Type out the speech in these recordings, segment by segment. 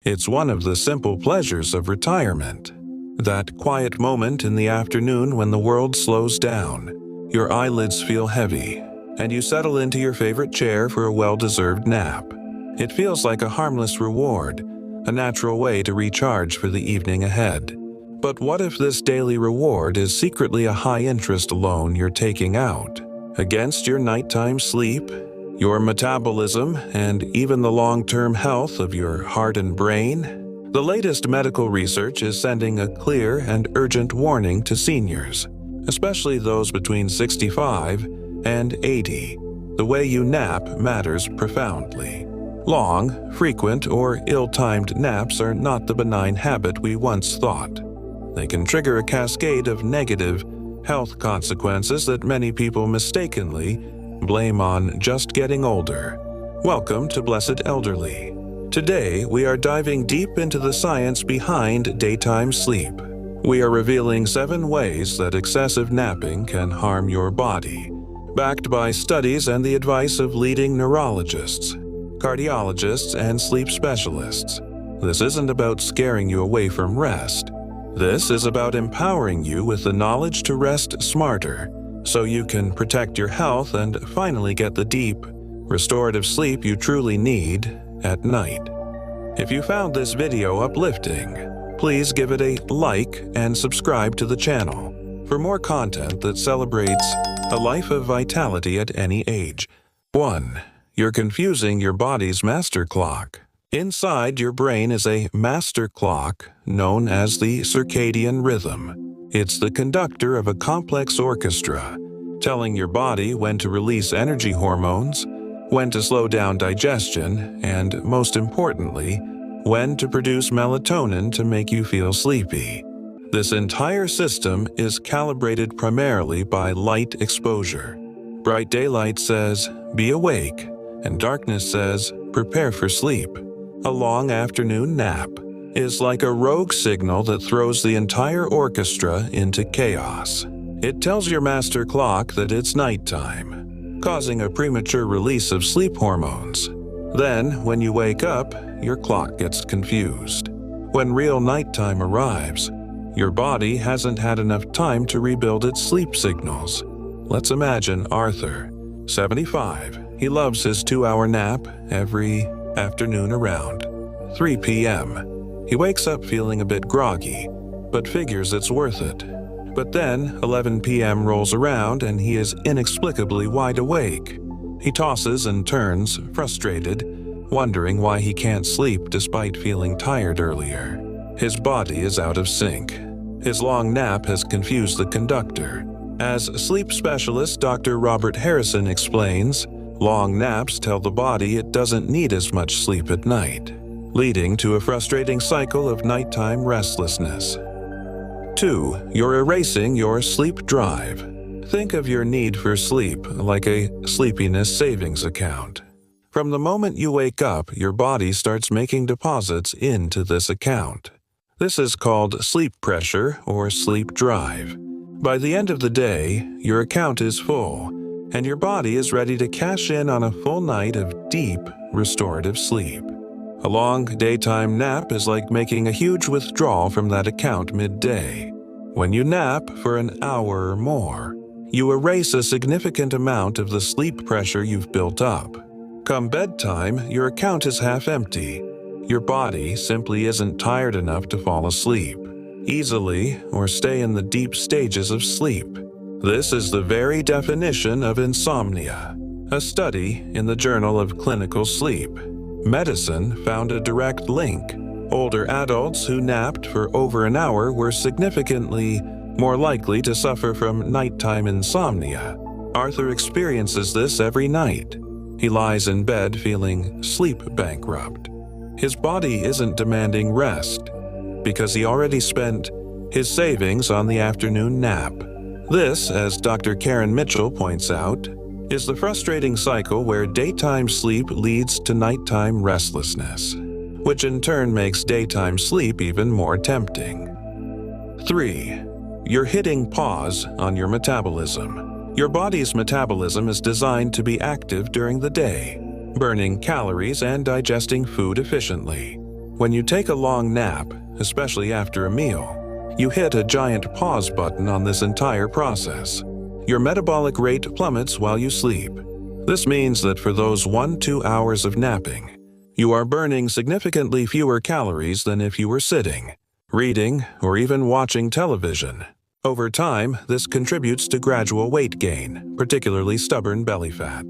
It's one of the simple pleasures of retirement. That quiet moment in the afternoon when the world slows down, your eyelids feel heavy, and you settle into your favorite chair for a well-deserved nap. It feels like a harmless reward, a natural way to recharge for the evening ahead. But what if this daily reward is secretly a high-interest loan you're taking out against your nighttime sleep, your metabolism, and even the long-term health of your heart and brain? The latest medical research is sending a clear and urgent warning to seniors, especially those between 65 and 80. The way you nap matters profoundly. Long, frequent, or ill-timed naps are not the benign habit we once thought. They can trigger a cascade of negative health consequences that many people mistakenly blame on just getting older. Welcome to Blessed Elderly. Today, we are diving deep into the science behind daytime sleep. We are revealing 7 ways that excessive napping can harm your body, backed by studies and the advice of leading neurologists, cardiologists, and sleep specialists. This isn't about scaring you away from rest. This is about empowering you with the knowledge to rest smarter, so you can protect your health and finally get the deep, restorative sleep you truly need at night. If you found this video uplifting, please give it a like and subscribe to the channel for more content that celebrates a life of vitality at any age. 1. You're confusing your body's master clock. Inside your brain is a master clock known as the circadian rhythm. It's the conductor of a complex orchestra, telling your body when to release energy hormones, when to slow down digestion, and most importantly, when to produce melatonin to make you feel sleepy. This entire system is calibrated primarily by light exposure. Bright daylight says, "Be awake," and darkness says, "Prepare for sleep." A long afternoon nap is like a rogue signal that throws the entire orchestra into chaos. It tells your master clock that it's nighttime, causing a premature release of sleep hormones. Then, when you wake up, your clock gets confused. When real nighttime arrives, your body hasn't had enough time to rebuild its sleep signals. Let's imagine Arthur, 75. He loves his 2-hour nap every afternoon around 3 p.m. He wakes up feeling a bit groggy, but figures it's worth it. But then 11 p.m. rolls around and he is inexplicably wide awake. He tosses and turns, frustrated, wondering why he can't sleep despite feeling tired earlier. His body is out of sync. His long nap has confused the conductor. As sleep specialist Dr. Robert Harrison explains, long naps tell the body it doesn't need as much sleep at night, leading to a frustrating cycle of nighttime restlessness. 2. You're erasing your sleep drive. Think of your need for sleep like a sleepiness savings account. From the moment you wake up, your body starts making deposits into this account. This is called sleep pressure or sleep drive. By the end of the day, your account is full, and your body is ready to cash in on a full night of deep, restorative sleep. A long daytime nap is like making a huge withdrawal from that account midday. When you nap for an hour or more, you erase a significant amount of the sleep pressure you've built up. Come bedtime, your account is half empty. Your body simply isn't tired enough to fall asleep easily or stay in the deep stages of sleep. This is the very definition of insomnia. A study in the Journal of Clinical Sleep Medicine found a direct link. Older adults who napped for over an hour were significantly more likely to suffer from nighttime insomnia. Arthur experiences this every night. He lies in bed feeling sleep bankrupt. His body isn't demanding rest because he already spent his savings on the afternoon nap. This, as Dr. Karen Mitchell points out, is the frustrating cycle where daytime sleep leads to nighttime restlessness, which in turn makes daytime sleep even more tempting. 3. You're hitting pause on your metabolism. Your body's metabolism is designed to be active during the day, burning calories and digesting food efficiently. When you take a long nap, especially after a meal, you hit a giant pause button on this entire process. Your metabolic rate plummets while you sleep. This means that for those 1-2 hours of napping, you are burning significantly fewer calories than if you were sitting, reading, or even watching television. Over time, this contributes to gradual weight gain, particularly stubborn belly fat.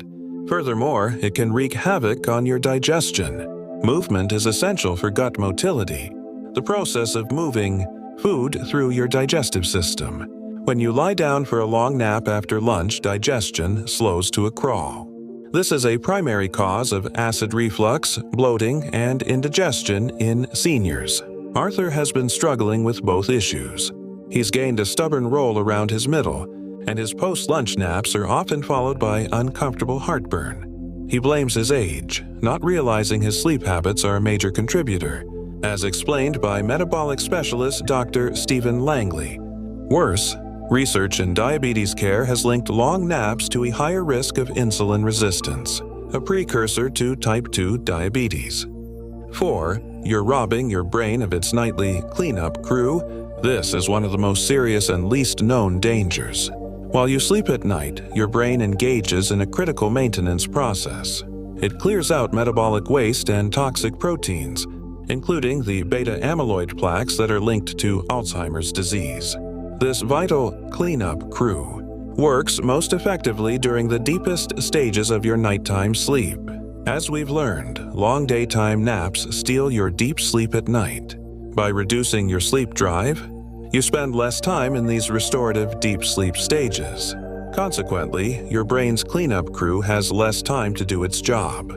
Furthermore, it can wreak havoc on your digestion. Movement is essential for gut motility, the process of moving food through your digestive system. When you lie down for a long nap after lunch, digestion slows to a crawl. This is a primary cause of acid reflux, bloating, and indigestion in seniors. Arthur has been struggling with both issues. He's gained a stubborn roll around his middle, and his post-lunch naps are often followed by uncomfortable heartburn. He blames his age, not realizing his sleep habits are a major contributor, as explained by metabolic specialist Dr. Stephen Langley. Worse, research in diabetes care has linked long naps to a higher risk of insulin resistance, a precursor to type 2 diabetes. 4. You're robbing your brain of its nightly cleanup crew. This is one of the most serious and least known dangers. While you sleep at night, your brain engages in a critical maintenance process. It clears out metabolic waste and toxic proteins, including the beta-amyloid plaques that are linked to Alzheimer's disease. This vital cleanup crew works most effectively during the deepest stages of your nighttime sleep. As we've learned, long daytime naps steal your deep sleep at night. By reducing your sleep drive, you spend less time in these restorative deep sleep stages. Consequently, your brain's cleanup crew has less time to do its job.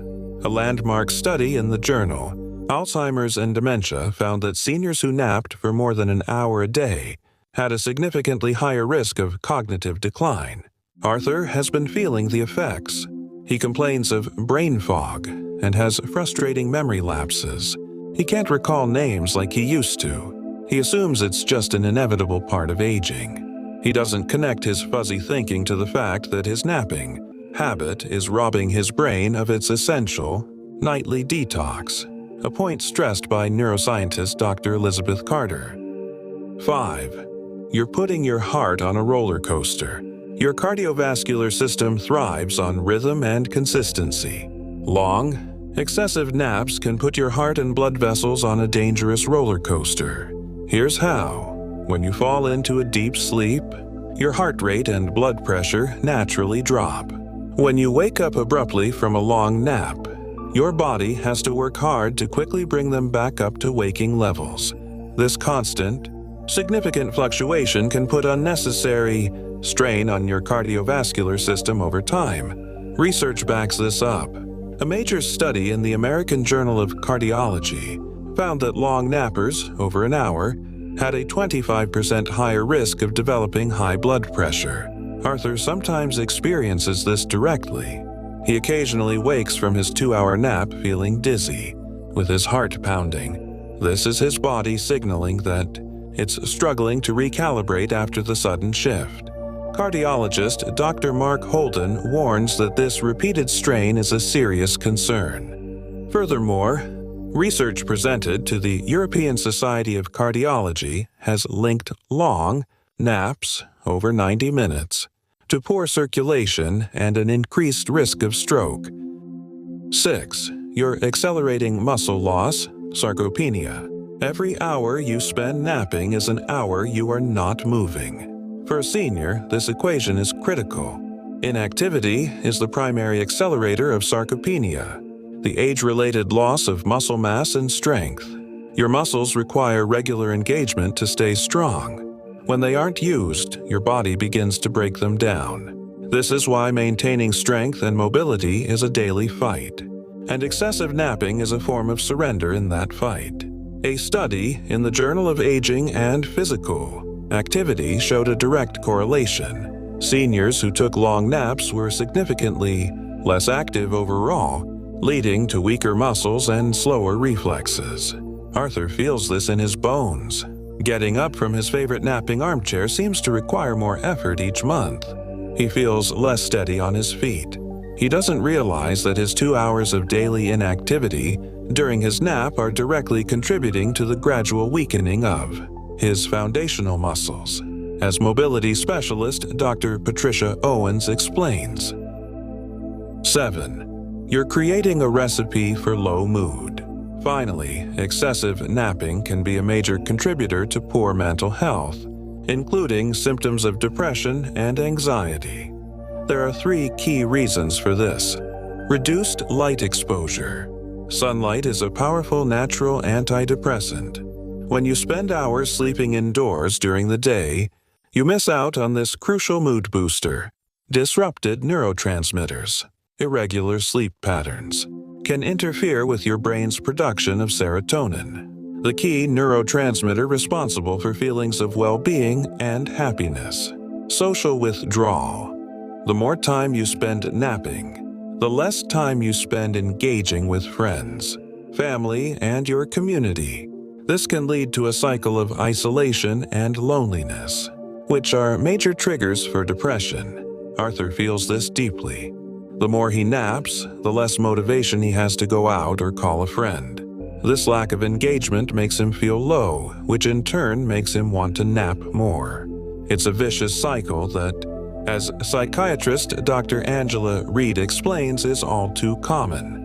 A landmark study in the journal Alzheimer's and Dementia found that seniors who napped for more than an hour a day had a significantly higher risk of cognitive decline. Arthur has been feeling the effects. He complains of brain fog and has frustrating memory lapses. He can't recall names like he used to. He assumes it's just an inevitable part of aging. He doesn't connect his fuzzy thinking to the fact that his napping habit is robbing his brain of its essential nightly detox, a point stressed by neuroscientist Dr. Elizabeth Carter. 5. You're putting your heart on a roller coaster. Your cardiovascular system thrives on rhythm and consistency. Long, excessive naps can put your heart and blood vessels on a dangerous roller coaster. Here's how. When you fall into a deep sleep, your heart rate and blood pressure naturally drop. When you wake up abruptly from a long nap, your body has to work hard to quickly bring them back up to waking levels. This constant, significant fluctuation can put unnecessary strain on your cardiovascular system over time. Research backs this up. A major study in the American Journal of Cardiology found that long nappers, over an hour, had a 25% higher risk of developing high blood pressure. Arthur sometimes experiences this directly. He occasionally wakes from his 2-hour nap feeling dizzy, with his heart pounding. This is his body signaling that it's struggling to recalibrate after the sudden shift. Cardiologist Dr. Mark Holden warns that this repeated strain is a serious concern. Furthermore, research presented to the European Society of Cardiology has linked long naps over 90 minutes to poor circulation and an increased risk of stroke. 6. You're accelerating muscle loss, sarcopenia. Every hour you spend napping is an hour you are not moving. For a senior, this equation is critical. Inactivity is the primary accelerator of sarcopenia, the age-related loss of muscle mass and strength. Your muscles require regular engagement to stay strong. When they aren't used, your body begins to break them down. This is why maintaining strength and mobility is a daily fight, and excessive napping is a form of surrender in that fight. A study in the Journal of Aging and Physical Activity showed a direct correlation. Seniors who took long naps were significantly less active overall, leading to weaker muscles and slower reflexes. Arthur feels this in his bones. Getting up from his favorite napping armchair seems to require more effort each month. He feels less steady on his feet. He doesn't realize that his 2 hours of daily inactivity during his nap are directly contributing to the gradual weakening of his foundational muscles, as mobility specialist Dr. Patricia Owens explains. 7. You're creating a recipe for low mood. Finally, excessive napping can be a major contributor to poor mental health, including symptoms of depression and anxiety. There are 3 key reasons for this. Reduced light exposure. Sunlight is a powerful natural antidepressant. When you spend hours sleeping indoors during the day, you miss out on this crucial mood booster. Disrupted neurotransmitters, irregular sleep patterns, can interfere with your brain's production of serotonin, the key neurotransmitter responsible for feelings of well-being and happiness. Social withdrawal. The more time you spend napping, the less time you spend engaging with friends, family, and your community. This can lead to a cycle of isolation and loneliness, which are major triggers for depression. Arthur feels this deeply. The more he naps, the less motivation he has to go out or call a friend. This lack of engagement makes him feel low, which in turn makes him want to nap more. It's a vicious cycle that, as psychiatrist Dr. Angela Reed explains, is all too common.